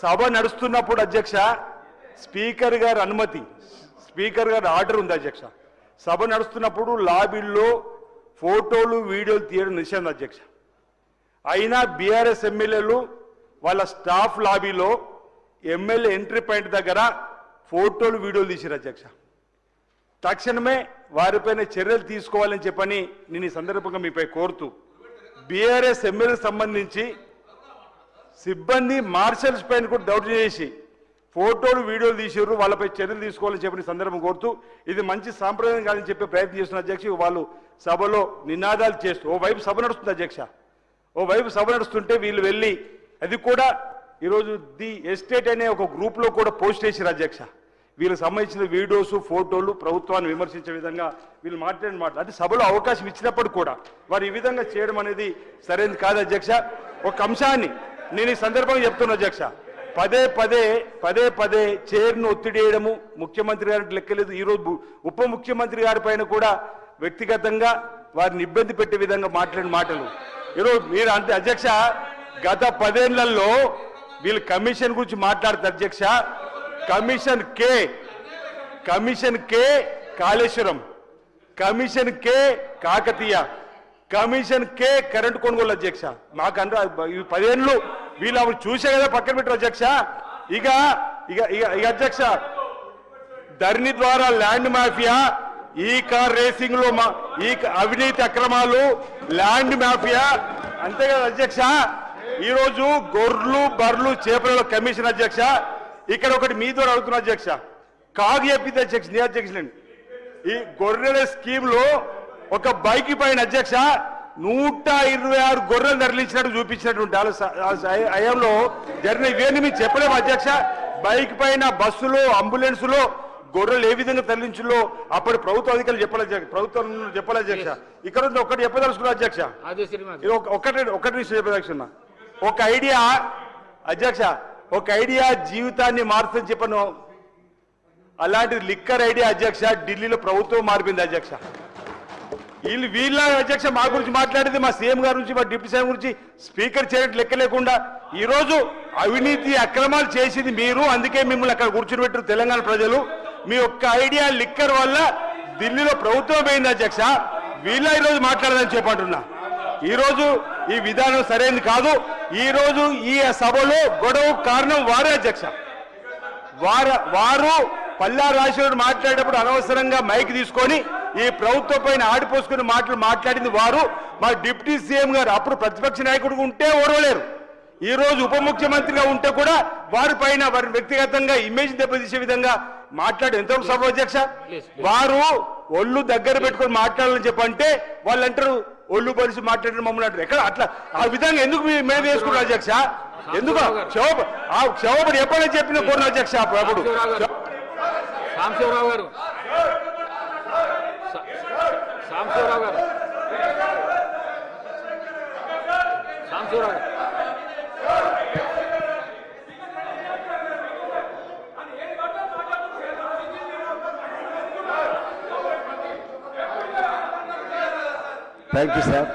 సభ నడుస్తున్నప్పుడు అధ్యక్ష స్పీకర్ గారి అనుమతి, స్పీకర్ గారి ఆర్డర్ ఉంది అధ్యక్ష. సభ నడుస్తున్నప్పుడు లాబీల్లో ఫోటోలు వీడియోలు తీయడం నిషేధం అధ్యక్ష. అయినా బీఆర్ఎస్ ఎమ్మెల్యేలు వాళ్ళ స్టాఫ్ లాబీలో ఎమ్మెల్యే ఎంట్రీ పాయింట్ దగ్గర ఫోటోలు వీడియోలు తీసిరు అధ్యక్ష. తక్షణమే వారిపైన చర్యలు తీసుకోవాలని చెప్పని నేను ఈ సందర్భంగా మీపై కోరుతూ, బీఆర్ఎస్ ఎమ్మెల్యేలకు సంబంధించి సిబ్బంది మార్షల్స్ పైన కూడా దౌర్జన్యం చేసి ఫోటోలు వీడియోలు తీసారు, వాళ్ళపై చర్యలు తీసుకోవాలని చెప్పిన సందర్భం కోరుతూ, ఇది మంచి సాంప్రదాయం కాదని చెప్పి ప్రయత్నం చేస్తున్న అధ్యక్ష. వాళ్ళు సభలో నినాదాలు చేస్తూ ఓవైపు సభ నడుస్తుంది అధ్యక్ష, ఓవైపు సభ నడుస్తుంటే వీళ్ళు వెళ్ళి అది కూడా ఈరోజు ది ఎస్టేట్ అనే ఒక గ్రూప్లో కూడా పోస్ట్ చేశారు అధ్యక్ష. వీళ్ళకి సంబంధించిన వీడియోస్ ఫోటోలు ప్రభుత్వాన్ని విమర్శించే విధంగా వీళ్ళు మాట్లాడిన మాట, అంటే సభలో అవకాశం ఇచ్చినప్పుడు కూడా వారు ఈ విధంగా చేయడం అనేది సరైనది కాదు అధ్యక్ష. ఒక అంశాన్ని నేను ఈ సందర్భంగా చెప్తున్నా అధ్యక్ష, పదే పదే చైర్ను ఒత్తిడి చేయడము ముఖ్యమంత్రి గారికి లెక్కలేదు. ఈరోజు ఉప ముఖ్యమంత్రి గారి పైన కూడా వ్యక్తిగతంగా వారిని ఇబ్బంది పెట్టే విధంగా మాట్లాడిన మాటలు ఈరోజు మీరు అంటే అధ్యక్ష, గత 10 ఏళ్లలో వీళ్ళు కమిషన్ గురించి మాట్లాడతారు అధ్యక్ష. కమిషన్ కే కాళేశ్వరం, కమిషన్ కే కాకతీయ, కమిషన్ కే కరెంటు కొనుగోలు అధ్యక్ష. మాకు 10 ఏళ్ళు వీళ్ళు అప్పుడు చూసే కదా పక్కన పెట్టారు అధ్యక్ష. ఇక ఇక ఇక అధ్యక్ష, ధరణి ద్వారా ల్యాండ్ మాఫియా, ఈ కార్ రేసింగ్ లో ఈ అవినీతి అక్రమాలు, ల్యాండ్ మాఫియా, అంతే కదా అధ్యక్ష. ఈరోజు గొర్రెలు బర్రెలు చేపలలో కమిషన్ అధ్యక్ష. ఇక్కడ ఒకటి మీ ద్వారా అడుగుతున్నా అధ్యక్ష, కాగు చెప్పింది అధ్యక్ష, నీ అధ్యక్షులండి. ఈ గొర్రెల స్కీమ్ లో ఒక బైక్ పైన అధ్యక్ష 126 గొర్రెలు తరలించినట్టు చూపించినటువంటి హయాంలో జరిగిన ఇవేమి మీకు చెప్పలేము అధ్యక్ష. బైక్ పైన బస్సులో అంబులెన్సులో గొర్రెలు ఏ విధంగా తరలించులో అప్పటి ప్రభుత్వ అధికారులు చెప్పాలి అధ్యక్ష, ప్రభుత్వం చెప్పాలి అధ్యక్ష. ఇక్కడ ఒకటి చెప్పదలుచుకున్నా అధ్యక్ష, ఒకటి విషయం చెప్పదలుచుకున్నా. ఒక ఐడియా అధ్యక్ష, ఒక ఐడియా జీవితాన్ని మారుతుందని చెప్పను. అలాంటి లిక్కర్ ఐడియా అధ్యక్ష ఢిల్లీలో ప్రభుత్వం మారిపోయింది అధ్యక్ష. వీళ్ళ అధ్యక్ష మా గురించి మాట్లాడేది, మా సీఎం గారి గురించి, మా డిప్యూటీ సీఎం గురించి స్పీకర్ చేయడం లెక్క లేకుండా ఈరోజు అవినీతి అక్రమాలు చేసింది మీరు, అందుకే మిమ్మల్ని అక్కడ కూర్చుని తెలంగాణ ప్రజలు. మీ ఒక్క ఐడియా లిక్కర్ వల్ల ఢిల్లీలో ప్రభుత్వం పోయింది అధ్యక్ష. వీళ్ళ ఈరోజు మాట్లాడదని చెప్పంటున్నా. ఈరోజు ఈ విధానం సరైనది కాదు. ఈరోజు ఈ సభలో గొడవ కారణం వారే అధ్యక్ష. వారు పల్లా రాజశేఖర్ మాట్లాడేటప్పుడు అనవసరంగా మైక్ తీసుకొని ఈ ప్రభుత్వం పైన ఆడిపోసుకుని మాట్లాడింది వారు. మా డిప్యూటీ సీఎం గారు అప్పుడు ప్రతిపక్ష నాయకుడిగా ఉంటే ఓడవలేరు, ఈ రోజు ఉప ముఖ్యమంత్రిగా ఉంటే కూడా వారి పైన వారి వ్యక్తిగతంగా ఇమేజ్ దెబ్బతీసే విధంగా మాట్లాడి ఎంతవరకు సభ అధ్యక్ష. వారు ఒళ్ళు దగ్గర పెట్టుకొని మాట్లాడాలని చెప్పంటే వాళ్ళు అంటారు ఒళ్ళు పరిచి మాట్లాడిన మమ్మల్ని అంటారు. ఎక్కడ అట్లా ఆ విధంగా ఎందుకు మేము వేసుకున్నారు అధ్యక్ష? ఎందుకు క్షమపడి ఎప్పుడైనా చెప్పిన కోరిన అధ్యక్ష. అప్పుడు సాంబశివరావు గారు, సాంబశివరావు గారు, సాంబశివరావు గారు, థ్యాంక్ యూ సార్.